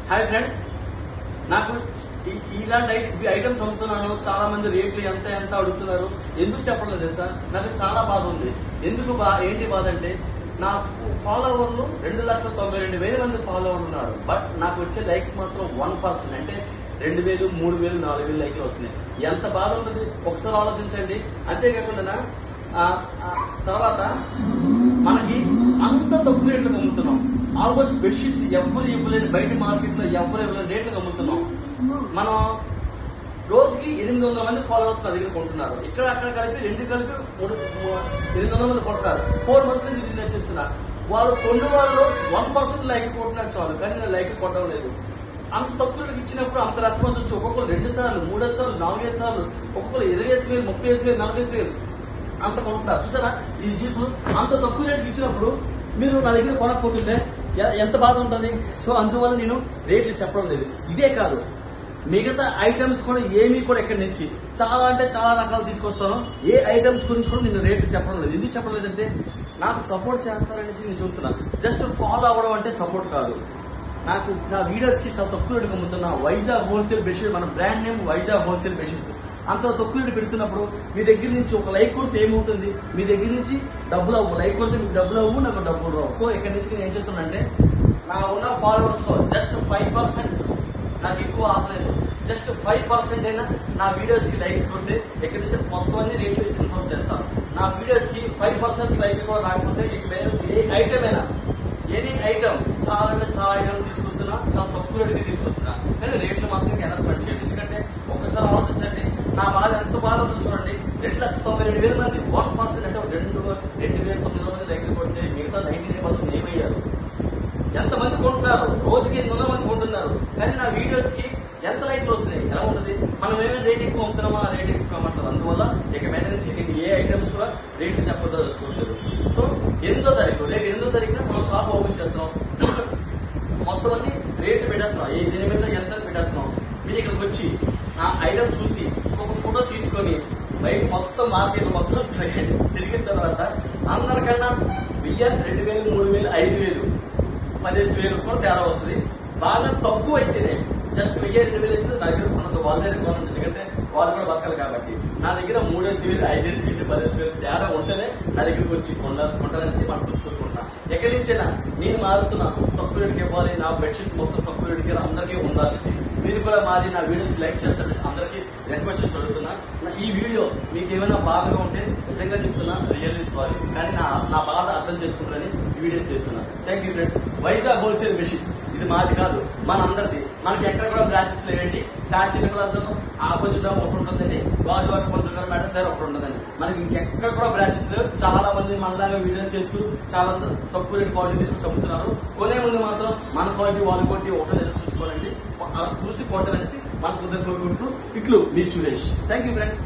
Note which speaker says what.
Speaker 1: Hi friends, నాకు ఇలాంటి items అమ్ముతున్నాను. చాలా మంది రేట్లు ఎంత ఎంత అడుగుతున్నారు. ఎందుకు చెప్పడం లేదు సార్, నాకు చాలా బాధ ఉంది. ఎందుకు ఏంటి బాధ అంటే, నా ఫాలోవర్లు 2,92,000 మంది ఫాలోవర్లు ఉన్నారు. బట్ నాకు వచ్చే లైక్స్ మాత్రం 1%. అంటే 2,000, 3,000, 4,000 లైక్లు వస్తున్నాయి. ఎంత బాధ ఉంటుంది ఒకసారి ఆలోచించండి. అంతేకాకుండా తర్వాత మనకి అంత తక్కువ రేట్లకు అమ్ముతున్నాం. ఆల్మోస్ట్ బెడ్షీట్స్ ఎవరు ఇవ్వలేని, బయట మార్కెట్ లో ఎవరు ఇవ్వలేని రేట్లకు అమ్ముతున్నాం. మనం రోజుకి 800 మంది ఫాలోవర్స్ నా దగ్గర కొంటున్నారు. ఇక్కడ అక్కడ కలిపి 800 మంది కొంటున్నారు. 4 months నుంచి బిజినెస్ చేస్తున్నా. వాళ్ళు కొన్ని వాళ్ళు 1% లైక్ కొట్టినా చాలు, కానీ నేను లైక్ కొట్టడం లేదు. అంత తక్కువ ఇచ్చినప్పుడు అంత రెస్పాన్స్ వచ్చి ఒక్కొక్కరు 2 సార్లు, 3 సార్లు, 4 సార్లు, ఒక్కొక్కరు 25,000, 30,000, 40,000 అంత కొంటున్నారు. చూసారా ఈ జీపులు? అంత తక్కువ రేటుకి ఇచ్చినప్పుడు మీరు నా దగ్గర కొనకపోతుంటే ఎంత బాధ ఉంటుంది. సో అందువల్ల నేను రేట్లు చెప్పడం లేదు. ఇదే కాదు, మిగతా ఐటమ్స్ కూడా ఏమీ కూడా ఇక్కడి నుంచి చాలా అంటే చాలా రకాలు తీసుకొస్తాను. ఏ ఐటమ్స్ గురించి కూడా నేను రేట్లు చెప్పడం లేదు. ఎందుకు చెప్పడం లేదంటే, నాకు సపోర్ట్ చేస్తారనేసి నేను చూస్తున్నాను. జస్ట్ ఫాలో అవ్వడం అంటే సపోర్ట్ కాదు. నాకు నా వీడియోస్ కి చాలా తక్కువ రేటు అమ్ముతున్నా. వైజాగ్ హోల్సేల్ బెడ్షీట్, మన brand name Vizag wholesale bedsheets. అంత తక్కువ రేటు పెడుతున్నప్పుడు మీ దగ్గర నుంచి ఒక లైక్ కొడితే ఏమవుతుంది, మీ దగ్గర నుంచి డబ్బులు అవ్వు. లైక్ కొడితే మీకు డబ్బులు అవ్వు, నాకు డబ్బులు రావు. సో ఇక్కడి నుంచి నేను ఏం చేస్తున్నానంటే, నా ఉన్న ఫాలోవర్స్ లో జస్ట్ 5%, నాకు ఎక్కువ ఆశ లేదు, జస్ట్ 5% అయినా నా వీడియోస్ కి లైక్స్ కొడితే ఇక్కడి నుంచి మొత్తం అన్ని రేట్లు ఇన్ఫార్మ్ చేస్తాను. నా వీడియోస్ కి 5% లైక్ కూడా రాకపోతే ఇక బ్యాలెన్స్ ఏ ఐటమ్ అయినా, ఎనీ ఐటమ్, చాలా అంటే చాలా ఐటమ్ తీసుకొస్తున్నా, చాలా తక్కువ రేటుకి తీసుకొస్తున్నా, కానీ రేట్లు మాత్రం అనౌన్స్మెంట్ చేయండి. ఎందుకంటే ఒక్కసారి ఆలోచించండి, నా బాధ ఎంత బాధ ఉంటుందో చూడండి. 2,92,000 మంది 1% అంటే 2,900 మంది లైక్లు కొడితే మిగతా 99% ఏమయ్యారు? ఎంతమంది కొంటున్నారు? రోజుకి 800 మంది కొంటున్నారు, కానీ నా వీడియోస్ కి ఎంత లైక్లు వస్తున్నాయి? ఎలా ఉంటుంది? మనం ఏమైనా రేట్ ఎక్కువ అమ్ముతున్నామా, రేట్ ఎక్కువ అమ్మంటారు. అందువల్ల ఇక మీద నుంచి నేను ఏ ఐటమ్స్ కూడా రేట్లు చెప్పదలుచుకోవట్లేదు. సో 8వ తారీఖు, రేపు 8వ తారీఖున మనం షాప్ ఓపెన్ చేస్తున్నాం. మొత్తం అన్ని రేట్లు పెట్టేస్తున్నాం. దీని మీద ఎంత పెట్టేస్తున్నాం. మీరు ఇక్కడికి వచ్చి నా ఐటమ్ చూసి ఒక ఫోటో తీసుకొని బయట మొత్తం మార్కెట్ మొత్తం తిరగండి. తిరిగిన తర్వాత అందరికన్నా 1,000, 2,000, 3,000, 5,000, 10,000 కూడా తేడా వస్తుంది. బాగా తక్కువ అయితేనే జస్ట్ 1,000, 2,000 అయితే నా దగ్గర కొనంత వాళ్ళ దగ్గర కొనండి. ఎందుకంటే వాళ్ళు కూడా బతకాలి కాబట్టి. నా దగ్గర 3,000, 5,000, 10,000 తేడా ఉంటేనే నా దగ్గరకు వచ్చి కొంటారనేసి మనసు కోరుకుంటున్నా. ఎక్కడి నుంచైనా నేను మారుతున్నాను. తక్కువ రేటుకి ఇవ్వాలి, నా బెడ్షీట్స్ మొత్తం తక్కువ రేటుకి అందరికీ ఉండాలనేసి మీరు కూడా మారి నా వీడియోస్ లైక్ చేస్తారని అందరికీ రిక్వెస్ట్ చేసి అడుగుతున్నా. ఈ వీడియో మీకు ఏమైనా బాధగా ఉంటే నిజంగా చెప్తున్నా, రియల్లీ సారీ, కానీ నా బాధ అర్థం చేసుకుంటారని ఈ వీడియో చేస్తున్నా. Thank you friends. Vizag wholesale bedsheets ఇది మాది కాదు, మన అందరిది. మనకి ఎక్కడ కూడా బ్రాంచెస్ లేవండి. కాచినగరం ఆపోజిట్ ఒకటి ఉంటుందండి, గాజువాక పంతులు మేడం దగ్గర ఒకటి ఉంటుందండి. మనకి ఇంకెక్కడ కూడా బ్రాంచెస్ లేవు. చాలా మంది మనలాగా వీడియో చేస్తూ చాలా తక్కువ రేటు క్వాలిటీ తీసుకొని చంపుతున్నారు. కొనే ముందు మాత్రం మన క్వాలిటీ వాళ్ళ క్వాలిటీ ఒకటి ఏదో చూసుకోవాలండి. అలా చూసి కొట్టాలనేసి మనస్ఫూర్తిగా కోరుకుంటూ ఇట్లు మీ సురేష్. Thank you friends.